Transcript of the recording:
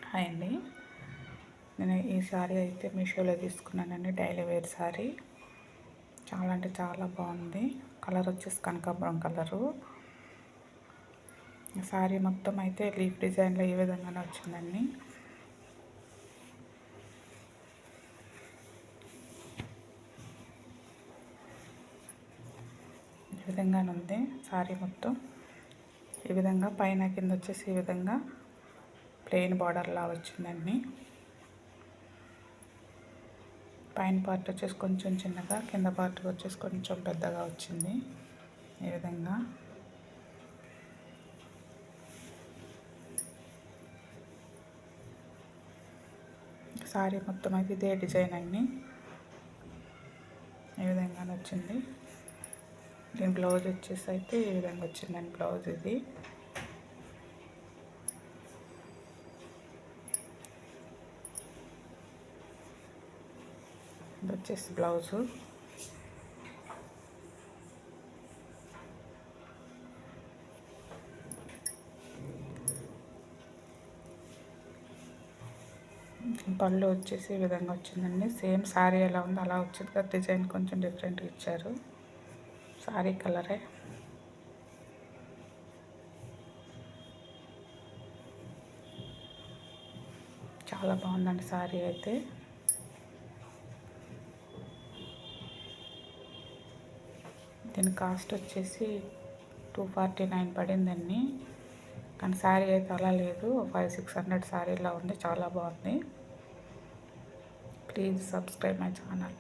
Hi అండి. నేను ఈ శారీ అయితే మీషోలో తీసుకున్నానండి. డైలీ వేర్ శారీ చాలా అంటే చాలా బాగుంది. కలర్ వచ్చేసి కనకాంబరం కలరు. శారీ మొత్తం అయితే లీఫ్ డిజైన్లో ఈ విధంగానే వచ్చిందండి. ఈ విధంగానే ఉంది శారీ మొత్తం. ఈ విధంగా పైన కింద వచ్చేసి ఈ విధంగా ప్లెయిన్ బార్డర్లా వచ్చిందండి. పైన పార్ట్ వచ్చేసి కొంచెం చిన్నగా, కింద పార్ట్ వచ్చేసి కొంచెం పెద్దగా వచ్చింది. ఈ విధంగా శారీ మొత్తం అయితే ఇదే డిజైన్ అండి. ఈ విధంగానే వచ్చింది. దీని బ్లౌజ్ వచ్చేసి అయితే ఈ విధంగా వచ్చిందండి. బ్లౌజ్ ఇది వచ్చేసి బ్లౌజు. పళ్ళు వచ్చేసి ఈ విధంగా వచ్చిందండి. సేమ్ శారీ ఎలా ఉందో అలా వచ్చింది కదా, డిజైన్ కొంచెం డిఫరెంట్గా ఇచ్చారు. శారీ కలరే చాలా బాగుందండి. శారీ అయితే దీని కాస్ట్ వచ్చేసి 249 పడిందండి. కానీ శారీ అయితే అలా లేదు, 500-600 శారీలా ఉంది. చాలా బాగుంది. Please subscribe my channel.